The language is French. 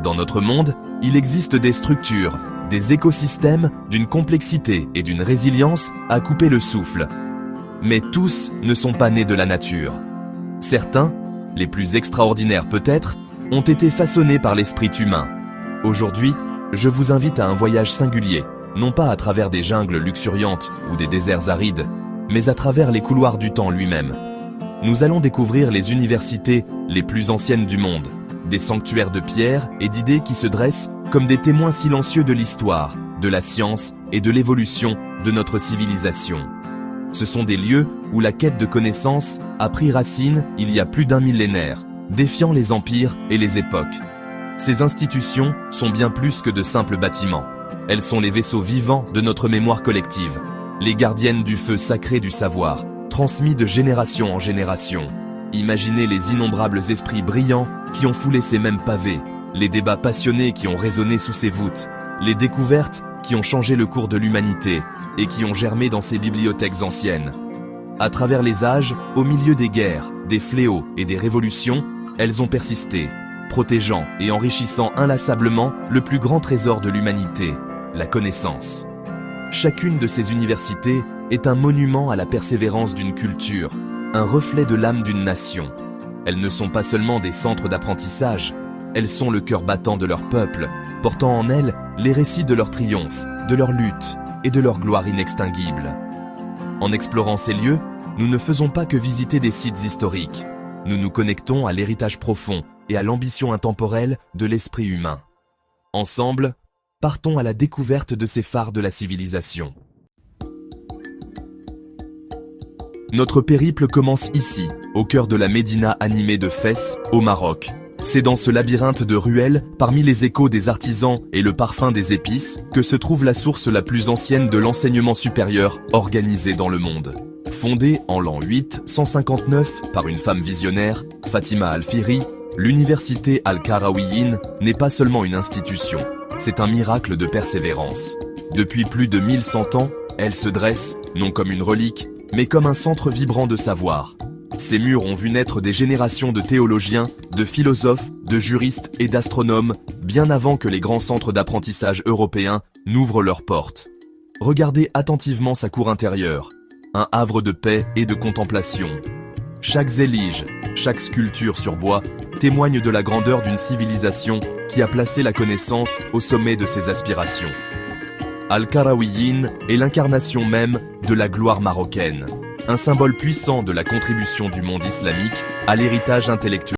Dans notre monde, il existe des structures, des écosystèmes d'une complexité et d'une résilience à couper le souffle. Mais tous ne sont pas nés de la nature. Certains, les plus extraordinaires peut-être, ont été façonnés par l'esprit humain. Aujourd'hui, je vous invite à un voyage singulier, non pas à travers des jungles luxuriantes ou des déserts arides, mais à travers les couloirs du temps lui-même. Nous allons découvrir les universités les plus anciennes du monde, des sanctuaires de pierre et d'idées qui se dressent comme des témoins silencieux de l'histoire, de la science et de l'évolution de notre civilisation. Ce sont des lieux où la quête de connaissances a pris racine il y a plus d'un millénaire, défiant les empires et les époques. Ces institutions sont bien plus que de simples bâtiments. Elles sont les vaisseaux vivants de notre mémoire collective, les gardiennes du feu sacré du savoir, transmis de génération en génération. Imaginez les innombrables esprits brillants qui ont foulé ces mêmes pavés, les débats passionnés qui ont résonné sous ces voûtes, les découvertes qui ont changé le cours de l'humanité et qui ont germé dans ces bibliothèques anciennes. À travers les âges, au milieu des guerres, des fléaux et des révolutions, elles ont persisté, protégeant et enrichissant inlassablement le plus grand trésor de l'humanité, la connaissance. Chacune de ces universités est un monument à la persévérance d'une culture, un reflet de l'âme d'une nation. Elles ne sont pas seulement des centres d'apprentissage, elles sont le cœur battant de leur peuple, portant en elles les récits de leurs triomphes, de leurs luttes et de leur gloire inextinguible. En explorant ces lieux, nous ne faisons pas que visiter des sites historiques. Nous nous connectons à l'héritage profond et à l'ambition intemporelle de l'esprit humain. Ensemble, partons à la découverte de ces phares de la civilisation. Notre périple commence ici, au cœur de la médina animée de Fès, au Maroc. C'est dans ce labyrinthe de ruelles, parmi les échos des artisans et le parfum des épices, que se trouve la source la plus ancienne de l'enseignement supérieur organisé dans le monde. Fondée en l'an 859 par une femme visionnaire, Fatima Al-Fihri, l'université Al-Qarawiyyin n'est pas seulement une institution, c'est un miracle de persévérance. Depuis plus de 1100 ans, elle se dresse, non comme une relique, mais comme un centre vibrant de savoir. Ces murs ont vu naître des générations de théologiens, de philosophes, de juristes et d'astronomes, bien avant que les grands centres d'apprentissage européens n'ouvrent leurs portes. Regardez attentivement sa cour intérieure, un havre de paix et de contemplation. Chaque zélige, chaque sculpture sur bois témoigne de la grandeur d'une civilisation qui a placé la connaissance au sommet de ses aspirations. Al-Qarawiyyin est l'incarnation même de la gloire marocaine, un symbole puissant de la contribution du monde islamique à l'héritage intellectuel.